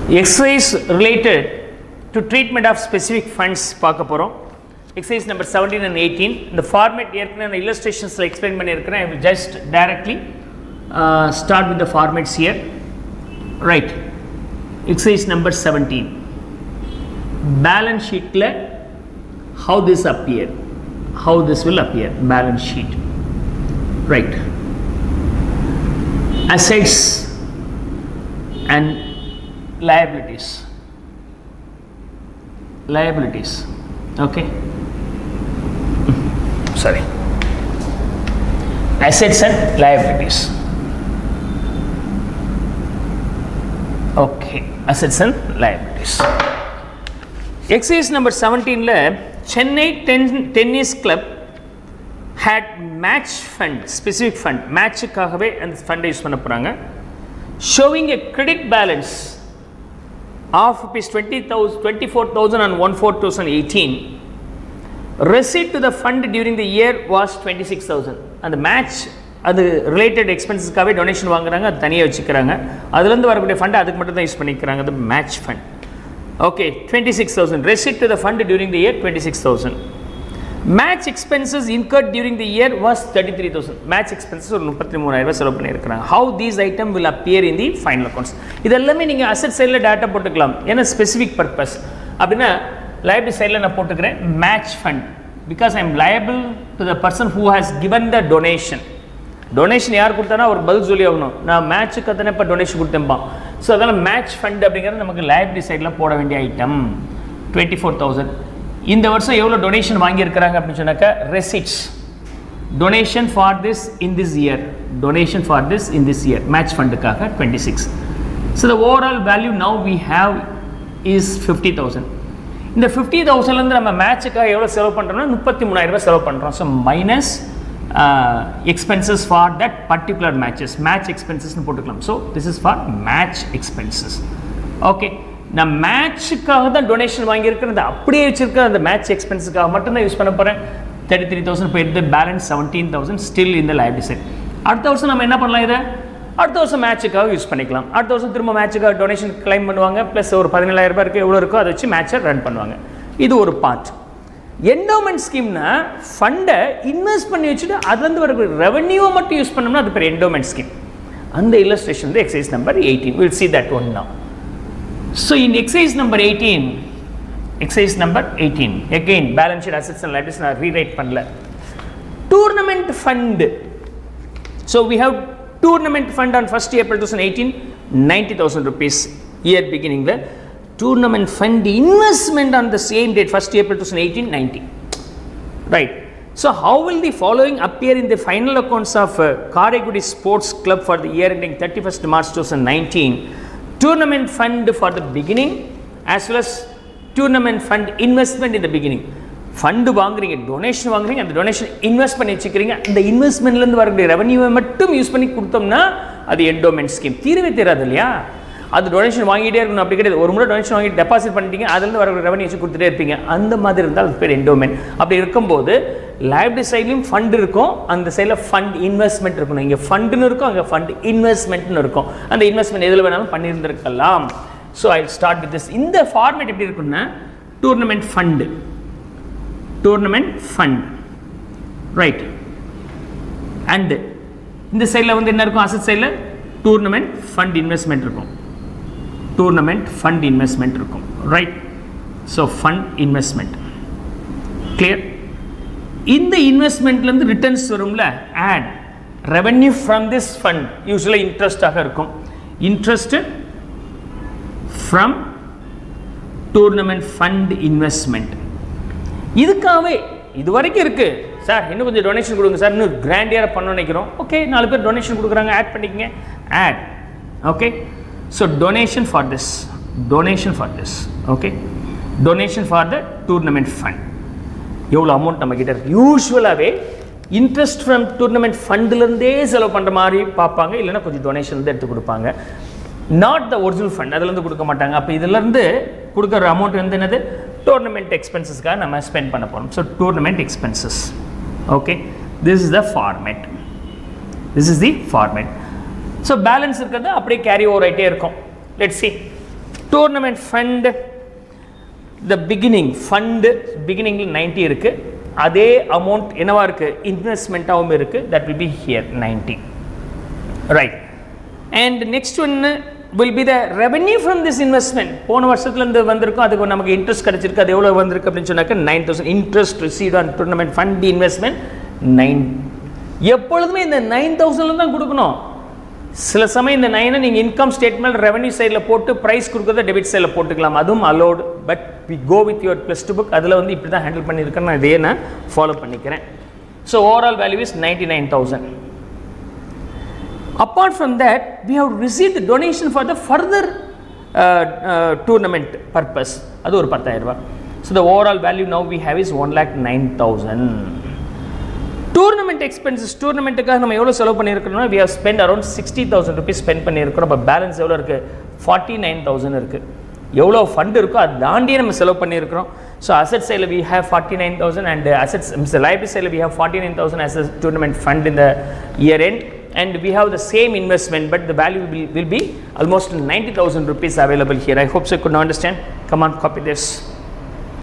exercise related to treatment of specific funds பார்க்க போகிறோம். exercise number 17 and 18 the format ஏற்கனவே நான் illustrationsல explain பண்ணியிருக்கிறேன். I will just directly start with the formats here. Right, exercise number 17 balance sheetல how this appear, how this will appear balance sheet. Right, assets and liabilities, okay, sorry, assets and liabilities, okay, assets and liabilities. Exercise number 17 la Chennai tennis club had match fund, specific fund, match காகவே அந்த ஃபண்டை use பண்ண போறாங்க. Showing a credit balance of rupees 24,000 on 1/4/2018. Receipt to the fund during the year was 26,000. அந்த match அது related எக்ஸ்பென்சஸ்க்காகவே donation வாங்குறாங்க, அது தனியாக வச்சுக்கிறாங்க. அதுலேருந்து வரக்கூடிய ஃபண்டை அதுக்கு மட்டும் தான் யூஸ் பண்ணிக்கிறாங்க, அது match fund. Okay, 26,000 receipt to the fund during the year 26,000. Match expenses incurred during the year was 33,000. Match expenses ஒரு 33,000 செலவு பண்ணியிருக்கிறாங்க. How these item will appear in the final accounts? இதெல்லாமே நீங்கள் அசெட் சைடில் டேட்டா போட்டுக்கலாம், ஏன்னா ஸ்பெசிஃபிக் பர்பஸ். அப்படின்னா liability சைடில் நான் போட்டுக்கிறேன் match fund because I am liable to the person who has given the donation. Donation யார் கொடுத்தானா ஒரு பதில் சொல்லி ஆகணும். நான் மேட்சுக்கு தானே இப்போ டொனேஷன் கொடுத்தேன்பான். ஸோ அதனால் மேட்ச் ஃபண்ட் அப்படிங்கிறது நமக்கு liability சைடில் போட வேண்டிய ஐட்டம் 24,000. இந்த வருஷம் எவ்வளோ டொனேஷன் வாங்கியிருக்கிறாங்க அப்படின்னு சொன்னாக்கா receipts donation for this in this year, donation for this in this year match ஃபண்டுக்காக 26. So the overall value now we have is 50,000. இந்த 50,000லேருந்து நம்ம மேட்சுக்காக எவ்வளோ செலவு பண்ணுறோம்னா 33,000 செலவு பண்ணுறோம். So minus expenses for that particular matches, match எக்ஸ்பென்சஸ்னு போட்டுக்கலாம். So this is for match expenses. Okay, நான் மேட்சுக்காக தான் டொனேஷன் வாங்கியிருக்கிறேன், அப்படியே வச்சிருக்க அந்த மேட்ச் எக்ஸ்பென்ஸுக்காக மட்டும்தான் யூஸ் பண்ண போகிறேன். 33,000 போயிடுது, பேலன்ஸ் 17,000 ஸ்டில் இந்த liability side. அடுத்த வருஷம் நம்ம என்ன பண்ணலாம், இதை அடுத்த வருஷம் மேட்சுக்காக யூஸ் பண்ணிக்கலாம். அடுத்த வருஷம் திரும்ப மேட்சுக்காக டொனேஷன் கிளைம் பண்ணுவாங்க, ப்ளஸ் ஒரு 17,000 ரூபாய்க்கு எவ்வளோ இருக்கோ அதை வச்சு மேட்சை ரன் பண்ணுவாங்க. இது ஒரு பார்ட். என்டோமெண்ட் ஸ்கீம்னா ஃபண்டை இன்வெஸ்ட் பண்ணி வச்சுட்டு அதுலேருந்து வர ரெவன்யூவை மட்டும் யூஸ் பண்ணோம்னா அது பேர் என்டோமெண்ட் ஸ்கீம். அந்த இல்லஸ்ட்ரேஷன் வந்து exercise number 18. Will see that one now. So in exercise number 18, again balance sheet, assets and liabilities நான் rewrite பண்ணல. Tournament fund. So we have tournament fund on 1st April 2018 90,000 rupees year beginning the tournament fund investment on the same date 1st April 2018 90. Right. So how will the following appear in the final accounts of Karaikudi Sports Club for the year ending 31st March 2019? Tournament fund for the beginning as well as tournament fund investment in the beginning. Fund வாங்குறீங்க, donation வாங்குறீங்க, அந்த donation invest பண்ணி வச்சுக்கிறீங்க, அந்த இன்வெஸ்ட்மெண்ட்லேருந்து வரக்கூடிய ரெவன்யூவை மட்டும் use பண்ணி கொடுத்தோம்னா அது என்டோமெண்ட் ஸ்கீம். தீரவே தீராது இல்லையா? அது டொனேஷன் வாங்கிட்டே இருக்கணும் அப்படி கிடையாது. ஒரு முறை டொனேஷன் வாங்கிட்டு டெபாசிட் பண்ணிட்டீங்க, அதுலேருந்து வரக்கூடிய ரெவன்யூ வச்சு கொடுத்துட்டே இருப்பீங்க. அந்த மாதிரி இருந்தால் அது பேர் என்டோமெண்ட். அப்படி இருக்கும்போது liability சைட்லையும் ஃபண்ட் இருக்கும், அந்த சைடில் ஃபண்ட் இன்வெஸ்ட்மெண்ட் இருக்கணும். இங்கே ஃபண்டுன்னு இருக்கும், அங்கே ஃபண்ட் இன்வெஸ்ட்மெண்ட்னு இருக்கும். அந்த இன்வெஸ்ட்மெண்ட் எதில் வேணாலும் பண்ணியிருந்திருக்கலாம். So I start with this. இந்த ஃபார்மேட் எப்படி இருக்குன்னா டூர்னமெண்ட் ஃபண்ட் ரைட். அண்ட் இந்த சைடில் வந்து என்ன இருக்கும், அசட் சைடில் டூர்னமெண்ட் ஃபண்ட் இன்வெஸ்ட்மெண்ட் இருக்கும், right. So fund investment clear. இந்த இன்வெஸ்ட்மெண்ட்லேருந்து ரிட்டர்ன்ஸ் வரும்ல, add revenue from this fund, யூஸ்வலாக இன்ட்ரெஸ்டாக இருக்கும். Interest from tournament fund investment. இதுக்காகவே இது வரைக்கும் இருக்குது சார், இன்னும் கொஞ்சம் டொனேஷன் கொடுங்க சார், இன்னும் கிராண்டியராக பண்ண நினைக்கிறோம். ஓகே, 4 பேர் டொனேஷன் கொடுக்குறாங்க, ஆட் பண்ணிக்கங்க, add. Okay, so donation for this, okay, donation for the tournament fund. எவ்வளோ அமௌண்ட் நம்ம கிட்ட இருக்குது. யூஸ்வலாகவே இன்ட்ரெஸ்ட் ஃப்ரம் டூர்னமெண்ட் ஃபண்டுலேருந்தே செலவு பண்ணுற மாதிரி பார்ப்பாங்க, இல்லைன்னா கொஞ்சம் டொனேஷன்லேருந்து எடுத்து கொடுப்பாங்க. நாட் த ஒரிஜினல் ஃபண்ட், அதுலேருந்து கொடுக்க மாட்டாங்க. அப்போ இதிலேருந்து கொடுக்குற அமௌண்ட் வந்து என்னது, டோர்னமெண்ட் எக்ஸ்பென்சஸ்க்காக நம்ம ஸ்பெண்ட் பண்ண போகிறோம். So tournament expenses. Okay, this is the format. So balance இருக்கிறது அப்படியே கேரி ஓவர் ஆகிட்டே இருக்கும். Let's see. Tournament fund, the beginning fund beginning 90 இருக்கு, அதே amount என்னவா இருக்கு investment ஆவும் இருக்கு, that will be here 90, right. And next one will be the revenue from this investment. போன வருஷத்துல இருந்து வந்திருக்கும், அதுக்கு நமக்கு இன்ட்ரெஸ்ட் கிடைச்சிருக்கு, அது எவ்வளவு வந்திருக்கு அப்படின்னு சொன்னாக்க 9000 interest received on tournament fund investment 9. எப்பொழுதுமே இந்த 9000 தான் கொடுக்கணும். சில சமயம் இந்த 9 நீங்கள் இன்கம் ஸ்டேட்மெண்ட் ரெவன்யூ சைடில் போட்டு ப்ரைஸ் கொடுக்குறத டெபிட் சைடில் போட்டுக்கலாம், அதுவும் allowed. But we go with your plus two book, அதில் வந்து இப்படி தான் ஹேண்டில் பண்ணியிருக்கேன், நான் இதே நான் ஃபாலோ பண்ணிக்கிறேன். So overall value is 99,000. Apart from that, we have received donation for the further tournament purpose. அது ஒரு 10,000 ரூபாய். So the overall value now we have is 1,09,000. Tournament expenses, டூர்னமெண்ட்டுக்காக நம்ம எவ்வளோ செலவு பண்ணியிருக்கிறோம்னா we have spent around 60,000 rupees spend பண்ணியிருக்கிறோம். அப்போ balance எவ்வளோ இருக்குது 49,000 இருக்குது. எவ்வளோ ஃபண்ட் இருக்கோ அது தாண்டியே நம்ம செலவு பண்ணியிருக்கிறோம். ஸோ அசட் சைடில் we have 49,000 and assets liability side we have 49,000 as a tournament fund in the year end, and we have the same investment but the value will be almost 90,000 rupees available here. I hope so you could understand. Come on, copy this.